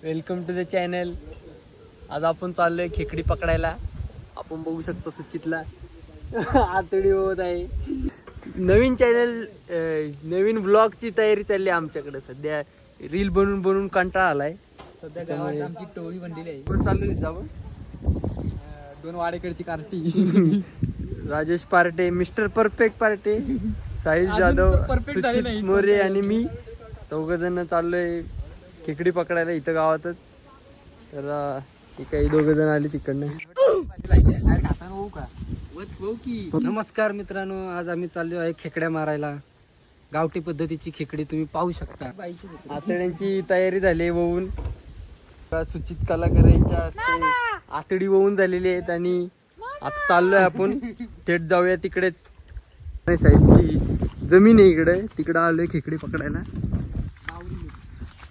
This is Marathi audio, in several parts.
Welcome to the channel. आज आपण चाललोय खेकडी पकडायला. आपण बघू शकतो सुचितला आतडी होत आहे. नवीन चॅनल नवीन ब्लॉगची तयारी चालली आमच्याकडे. सध्या रील बनवून बनवून कंटाळा आलाय. सध्या गावात आमची टोळी बनलेली आहे. पण चाललोय जाऊ 2 वाडेकडची कार्टी. राजेश पार्टे, मिस्टर परफेक्ट पार्टे, साहिल जाधव, सुचित मोरे आणि मी 4 जण चाललोय खेकडी पकडायला इथं गावातच. तर काही 2 जण आले तिकडनं. नमस्कार मित्रांनो, आज आम्ही चाललो आहे खेकड्या मारायला. गावठी पद्धतीची खेकडी तुम्ही पाहू शकता. आतड्यांची तयारी झाली वळून. सुचित कलाकारांच्या हस्ते आतडी वळून झालेली आहेत आणि आता चाललोय आपण थेट जाऊया तिकडेच. साहेबची जमीन आहे इकडे, तिकडे आलोय खेकडी पकडायला.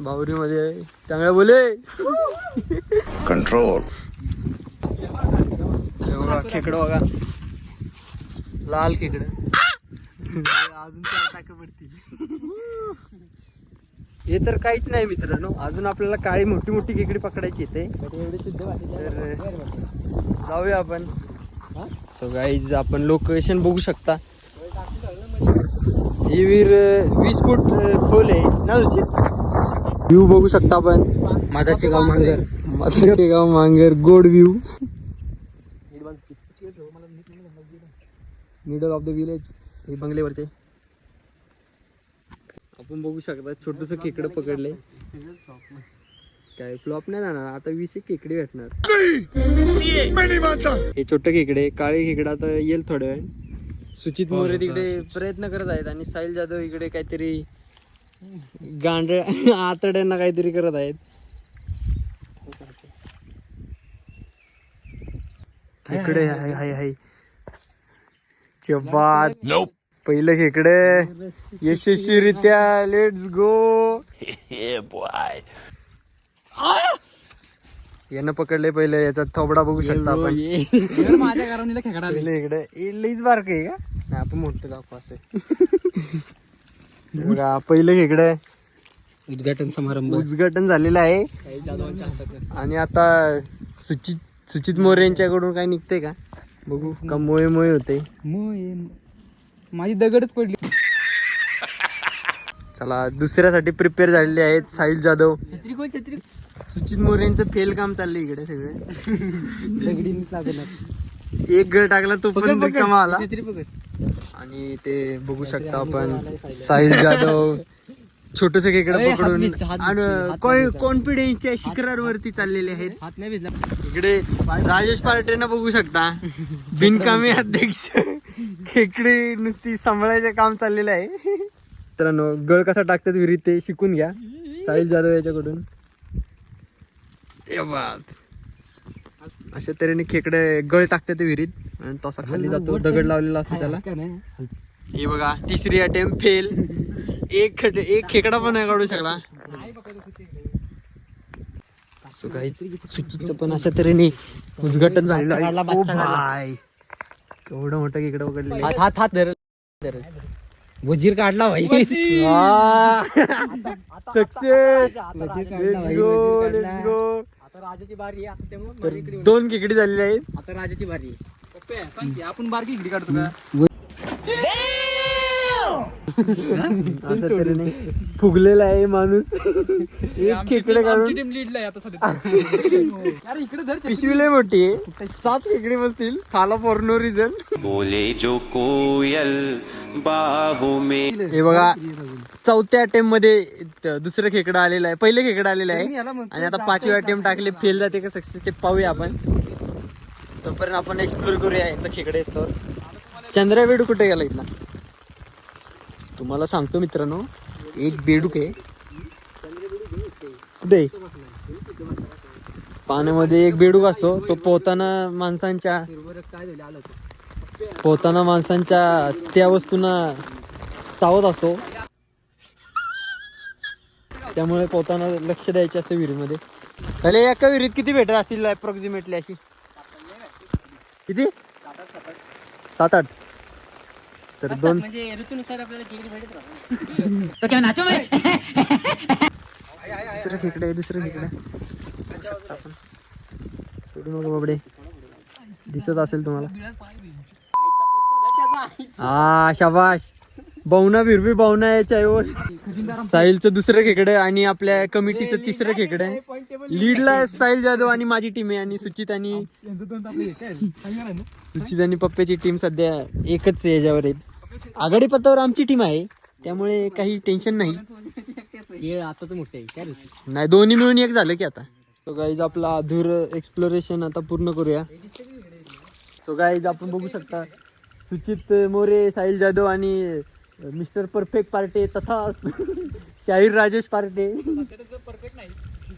बावरी मध्ये चांगला बोले कंट्रोल. खेकड बघा, लाल खेकड. अजून 4 टाके पडतील. हे तर काहीच नाही मित्रांनो, अजून आपल्याला काळी मोठी मोठी खेकडी पकडायची येते. तर जाऊया आपण. सो गाईज, आपण लोकेशन बघू शकता. ही विहीर 20 फूट खोल आहे ना. व्ह्यू बघू शकता आपण. माझाचे गाव मांगर. माझाचे गाव मांगर, गोड view. Middle of the village. हे बंगल्यावरती आपण बघू शकता. छोटस खेकडं पकडले. काय फ्लॉप नाही जाणार आता. 20 खेकडे भेटणार. हे छोटे खेकडे, काळे खेकडे आता येईल थोड्या वेळ. सुचित मोरे तिकडे प्रयत्न करत आहेत आणि साहिल जाधव इकडे काहीतरी गांढ आतड्यांना काहीतरी करत आहेत. इकडे हाय हाय हाय जब्बात. पहिलं खेकडे यशस्वीरित्या. Let's go. यानं पकडले पहिले. याचा थोबडा बघू शकता आपण. माझ्या घराला खेकडा इकडे लईच बारक आहे का नाही. आपण मोठं दाखव असं. बघा पहिलं खेकडे. उद्घाटन समारंभ उद्घाटन झालेलं आहे. आणि आता सुचित मोरे यांच्याकडून काय निघते का बघू. का मोये मोये होते. माझी दगडच पडली. चला, दुसऱ्यासाठी प्रिपेअर झालेले आहेत साहिल जाधव. सुचित मोरे यांचं फेल काम चाललंय इकडे सगळे. एक गळ टाकला तो पण रिकामा आला. आणि ते बघू शकता आपण. साहिल जाधव छोटस खेकडं पकडून आणि कॉन्फिडन्सच्या शिखरावरती चाललेले आहेत. हात नाही भिजला. इकडे राजेश पार्टेंना बघू शकता. बिनकामी अध्यक्ष. खेकडे नुसती सांभाळायचं काम चाललेलं आहे. मित्रांनो, गळ कसा टाकतात विहिरीत ते शिकून घ्या साहिल जाधव याच्याकडून. अशा तऱ्हेने खेकडे गळ टाकतात विहिरीत आणि तसा खाली जातो. दगड लावलेला असतो त्याला. हे बघा, तिसरी अटेम्प्ट फेल. एक खेकडा पण नाही काढू शकला. सुचितचं पण अशा तऱ्हेने उद्घाटन झालेलं आहे. एवढं मोठं खेकडं पकडलेलं. हात हात धर. वजीर काढला भाई. सक्सेस. आता राजाची बारी आहे. आता तर 2 खेकडी झालेली आहेत. आता राजाची बारी आहे. आपण बारकी खेकडी काढतो का. अशा तऱ्हेने फुगलेला आहे माणूस. एक खेकडे काढून टीम लीडला आहे आता सध्या. अरे इकडे धर. पिशवी लय मोठी आहे. 7 खेकडे बसतील खाला फॉर नो रिझन. बोले जो कोयल बाहों में. हे बघा, 4थ्या अटेम्प्ट मध्ये दुसरं खेकडं आलेलं आहे. पहिलं खेकडं आलेलं आहे आणि आता 5वी अटेम्प्ट टाकले. फेल जाते का सक्सेस ते पाहूया आपण. तोपर्यंत आपण एक्सप्लोर करूया यांचं खेकडे असतो. चंद्राबेडू कुठे गेला इथला तुम्हाला सांगतो मित्रांनो. एक बेडूक आहे कुठे पाण्यामध्ये. एक बेडूक असतो. तो पोहताना माणसांच्या त्या वस्तूंना चावत असतो. त्यामुळे पोहताना लक्ष द्यायचे असते विहिरीमध्ये. पहिले एका विहिरीत किती भेटत असतील अप्रॉक्सिमेटली अशी? किती? 7-8. तर 2 म्हणजे ऋतूनुसार आपल्याला खेकडी भेटत राहतात. दुसरं खेकडे आहे, दुसरं खेकडे आपण सोडू नको बाबडे, दिसत असेल तुम्हाला. हा शाबाश, बावना फिरवी बावना आहे चायवर. साहिलचं दुसरं खेकडं आणि आपल्या कमिटीचं तिसरं खेकडं आहे. लीडला साहिल जाधव आणि माझी टीम आहे, आणि सुचित आणि पप्प्याची टीम सध्या एकच याच्यावर आहेत. आघाडी पत्तावर आमची टीम आहे, त्यामुळे काही टेन्शन नाही. आताच मोठे काय नाही, दोन्ही मिळून एक झालं की आता. सो गाईज आपला अधूर एक्सप्लोरेशन आता पूर्ण करूया. सो गाईज आपण बघू शकता सुचित मोरे, साहिल जाधव आणि मिस्टर परफेक्ट पार्टे तथा शाहीर राजेश पार्टे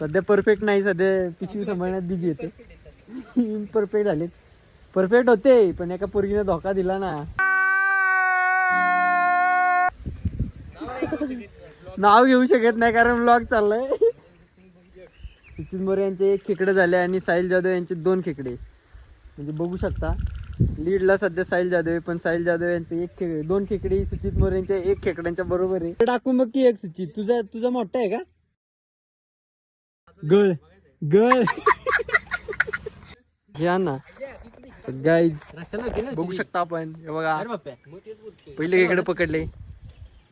सध्या परफेक्ट नाही, सध्या पिशवी सांभाळण्यात बिझी येते. परफेक्ट झाले, परफेक्ट होते पण एका पोरगीने धोका दिला ना. नाव घेऊ शकत नाही कारण व्लॉग चाललाय. सुचित मोरे यांचे एक खेकडे झाले आणि साहिल जाधव यांचे 2 खेकडे, म्हणजे बघू शकता लीडला सध्या साहिल जाधव आहे, पण साहिल जाधव यांचे 2 खेकडे, सुचित मोरे यांच्या 1 खेकड्यांच्या बरोबर आहे. टाकू मग की एक सुचित, तुझा मोठा आहे का गळ गळ या ना. गाईज बघू शकता आपण, हे बघा पहिले खेकडे पकडले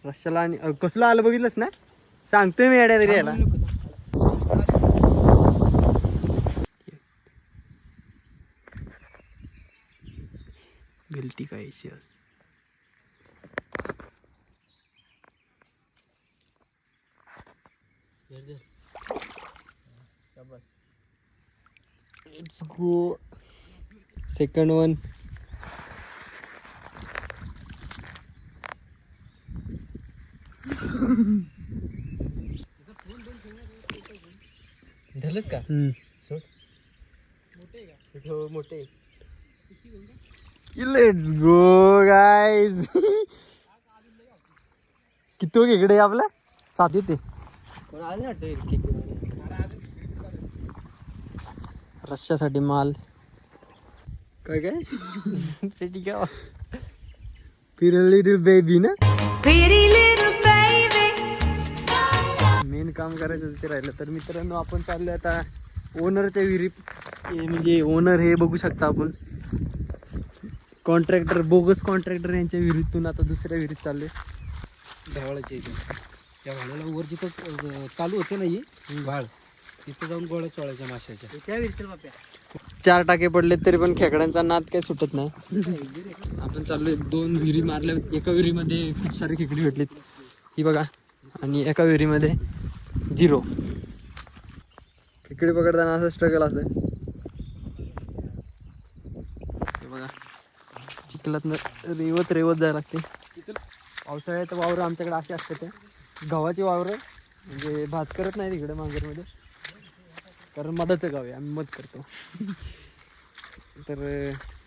रश्याला, आणि कसलं आलं बघितलंस ना, सांगतोय मी येड्या तरी याला. गिल्टी का Asia's. Let's go, second one. झालंच का? सोड मोठे. Let's go guys. किती खेकडे आपला 7 येते. रश्यासाठी माल काय काय ठीक आहे. बेबी ना, मेन काम करायचं ते राहिलं. तर मित्रांनो आपण चाललोय आता ओनरच्या विहिरी, म्हणजे ओनर हे बघू शकता आपण, कॉन्ट्रॅक्टर, बोगस कॉन्ट्रॅक्टर यांच्या विहिरीतून आता दुसऱ्या विहिरीत चाललोय. ढवाळाच्या इथे त्या भाड्याला वर जिथं चालू होते ना ही भाड, तिथं जाऊन गोळ्या चोळायच्या माशाच्या. त्या विहिरीत 4 टाके पडले तरी पण खेकड्यांचा नाद काही सुटत नाही. आपण चाललोय, 2 विहिरी मारल्या, एका विहिरीमध्ये खूप सारे खेकडी भेटलीत ही बघा, आणि एका विहिरीमध्ये 0. खेकडी पकडताना असं स्ट्रगल असतं हे बघा. चिखलात रेवत जायला लागते. पावसाळ्यात वावरं आमच्याकडे असे असतात, त्या गव्हाची वावरं, म्हणजे भात करत नाही तिकडे मांजरमध्ये, कारण मधाचं गाव आहे, आम्ही मध करतो. तर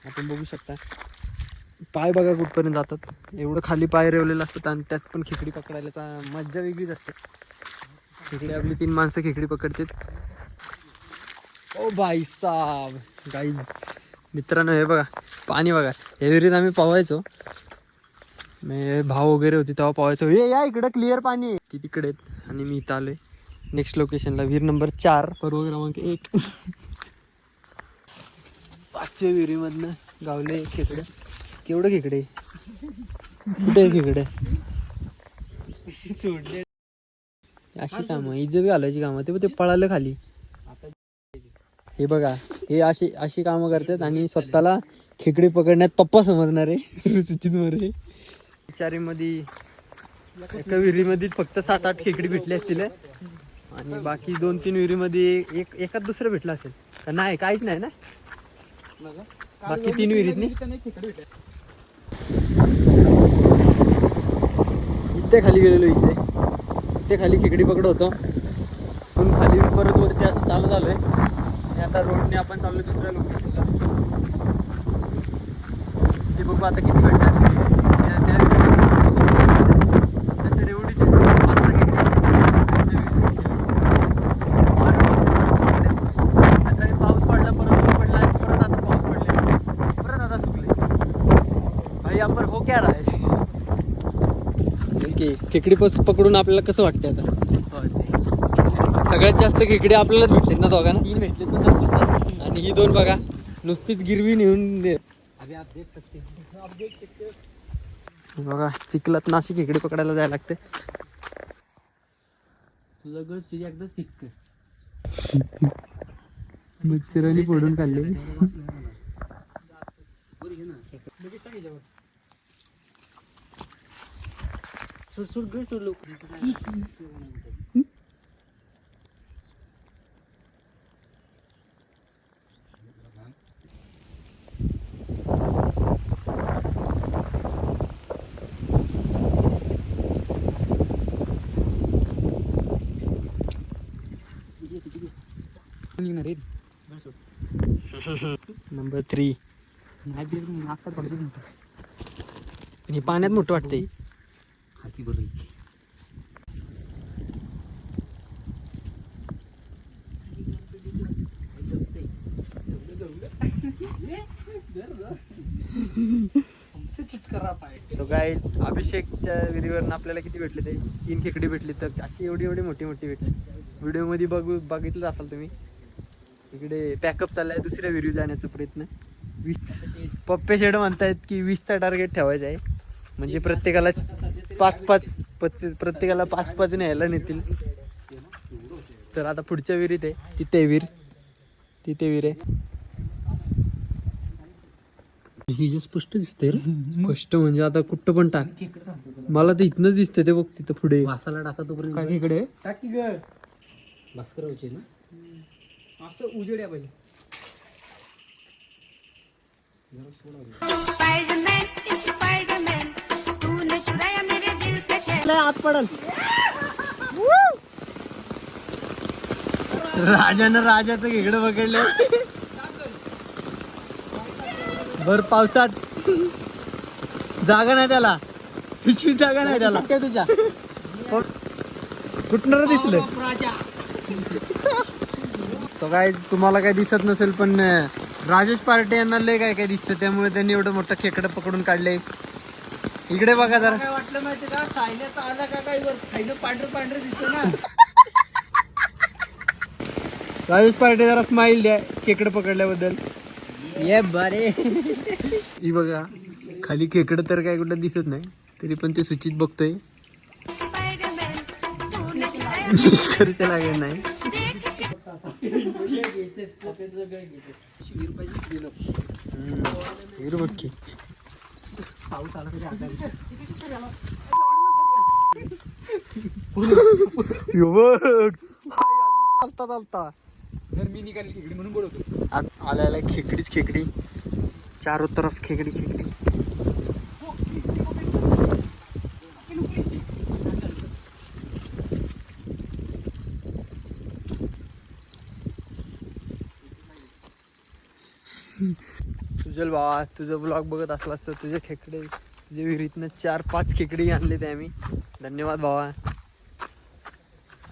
आपण बघू शकता पाय बघा कुठपर्यंत जातात, एवढं खाली पाय रेवलेलं असतात, आणि त्यात पण खेकडी पकडायला मज्जा वेगळीच असते. खेकडी आपली 3 माणसं खेकडी पकडतात. ओ भाई साब गाईज, मित्रांनो हे बघा पाणी बघा. या विहिरीत आम्ही पोहायचो, मी भाव वगैरे होती तेव्हा पोहायचो. हे या इकडं क्लिअर पाणी आहे, ती तिकडे आहेत आणि मी इथं आलोय नेक्स्ट लोकेशनला, विहीर नंबर 4, पर्व क्रमांक 1. 5व्या विहिरीमधनं गावले खेकडे. केवढं खेकडे, कुठे खेकडे सोडले. अशी कामं, इज्जत घालायची कामं, ते पळालं खाली. हे बघा, हे अशी कामं करतात आणि स्वतःला खेकडे पकडण्यात पप्पा समजणार आहे. सुचित मोरे. विचारीमध्ये एका विहिरीमध्येच फक्त 7-8 खेकडी भेटली असतील, आणि बाकी 2-3 विहिरीमध्ये एकाच दुसरं भेटलं असेल का नाही, काहीच नाही ना. बाकी 3 विहिरीत इथे खाली गेलेलो, इथे खाली खेकडी पकड होतो, पण खाली परत वरती असं चालू झालंय. आणि आता रोडने आपण चाललोय दुसऱ्या लोकेशनला. ते बघू आता किती भेटतात. एवढीच 5-6 खेकडी. सकाळी पाऊस पडला, परत ऊन पडला, आणि परत आता पाऊस पडले, परत आता सुकले. भाई आपण हो क्या राय. खेकडी पकडून आपल्याला कसं वाटतंय आता. सगळ्यात जास्त खेकडे आपल्यालाच भेटलेत ना दोघांना. 3 भेटलेत ना संतोषला. आणि ही 2 बघा नुसतीच गिरवी नेऊन दे. अभी आप देख सकते हैं. बघा चिखलात नाशिक खेकडे पकडायला जायला लागते. तुझा गळ तुझी एकदाच फिक्स कर. मच्छरांनी फोडून काढले. सोड सोड गळ सोड लोक. नंबर 3. नाकात पडतो. हे पाण्यात मोठं वाटतंय. हाती बरं. सो गाईज अभिषेकच्या विहिरीवरून आपल्याला किती भेटले ते 3 खेकडे भेटली. तर अशी एवढी एवढी मोठी मोठी भेटली. व्हिडिओमध्ये बघितलं असाल तुम्ही. इकडे पॅकअप चाललाय दुसऱ्या विहिरी जाण्याचा प्रयत्न. पप्पे शेड म्हणतायत की 20चा टार्गेट ठेवायचा आहे. म्हणजे प्रत्येकाला 5-5 प्रत्येकाला 5-5 न्यायला नेतील. तर आता पुढच्या विहिरीत आहे तिथे विहीर आहे. ही स्पष्ट दिसते रे. स्पष्ट म्हणजे आता कुठं पण टाक. मला तर इथनच दिसतंय ते बघ तिथं पुढे. वासाला टाका तोपर्यंत. काय इकडे टाकी गळ भास्करावची ना. असं उजेड्या पाहिजे. आत पडल. राजाचं खेकडं पकडलं. भर पावसात जागा नाही त्याला. पिशवी जागा नाही त्याला. तुझ्या कुठणार दिसलं. सो गाईज तुम्हाला काय दिसत नसेल पण राजेश पार्टे यांना लय काय काय दिसतं. त्यामुळे त्यांनी एवढं मोठं खेकडं पकडून काढले. इकडे बघा जरा. काय वाटलं माहिती का सायल्याचा आला का काय वर खायला पांढरं दिसतं ना. राजेश पार्टे जरा स्माइल द्या खेकडं पकडल्याबद्दल. ये बरे. ही बघा खाली खेकडं तर काय कुठं दिसत नाही तरी पण ते सूचित बघतोय. निष्कर्ष लागेल नाही. बघ पाऊस आला तरी चालता चालता तर मी निघाली खेकडी म्हणून बोलवतो. आल्याला खेकडीच खेकडी. चारों तरफ खेकडी. सुजल बाबा तुझं ब्लॉग बघत असलास तर तुझे खेकडे तुझ्या विहिरीतनं 4-5 खेकडी आणले ते आम्ही. धन्यवाद भावा.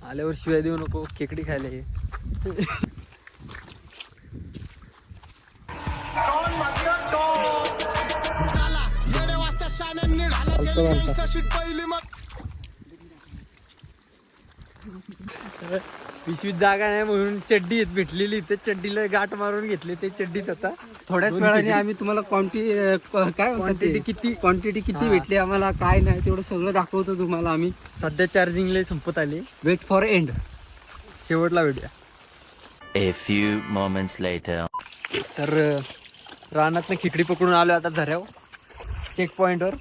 आल्यावर शिवाय देऊ नको. खेकडी खायला ये. पिशवीत जागा नाही म्हणून चड्डी भेटलेली. ते चड्डीला गाठ मारून घेतले. ते चड्डीच आता थोड्याच वेळाने आम्ही तुम्हाला क्वांटिटी किती भेटली आम्हाला काय नाही तेवढं सगळं दाखवतो तुम्हाला आम्ही. सध्या चार्जिंगला संपत आली. Wait for end. शेवटला भेटूया. A few moments later. तर रानातनं खेकडी पकडून आलो आता झऱ्यावर चेक पॉइंटवर.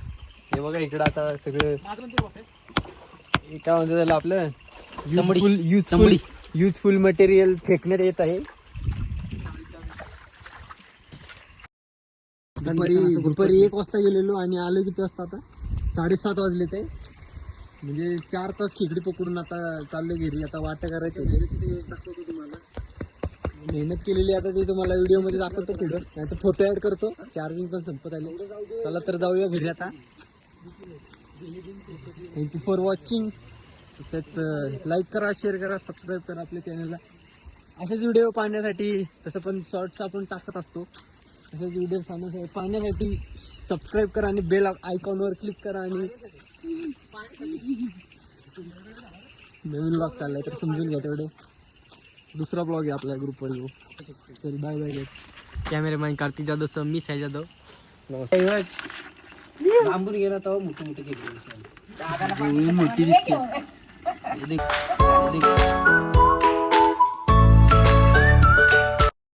हे बघा इकडं आता सगळं काय म्हणतात त्याला आपलं युजफुल मटेरियल फेकण्यात येत आहे. दुपारी 1 वाजता गेलेलो आणि आलो किती वाजता आता 7:30 वाजले. ते म्हणजे 4 तास खेकडी पकडून आता चाललो घरी. आता वाटा करायचं दाखवतो तुम्हाला. मेहनत केलेली आता ते तुम्हाला व्हिडिओ मध्ये दाखवतो. पुढं नाही तर फोटो ऍड करतो. चार्जिंग पण संपत आले. चला तर जाऊया घरी आता. Thank you for watching. तसेच लाईक करा, शेअर करा, सबस्क्राईब करा आपल्या चॅनलला. असेच व्हिडिओ पाहण्यासाठी तसं पण शॉर्ट्स आपण टाकत असतो. असेच व्हिडिओ पाहण्यासाठी सबस्क्राईब करा आणि बेल आयकॉनवर क्लिक करा आणि नवीन ब्लॉग चाललाय तर समजून घ्या तेवढे. दुसरा ब्लॉग आहे आपल्या ग्रुपवर येऊ. चल bye bye. Cameraman Kartik Jadhav sir मी साई जाधव. नमस्कार. लांबून गेला तेव्हा मोठे मोठे केले मोठी दिसते.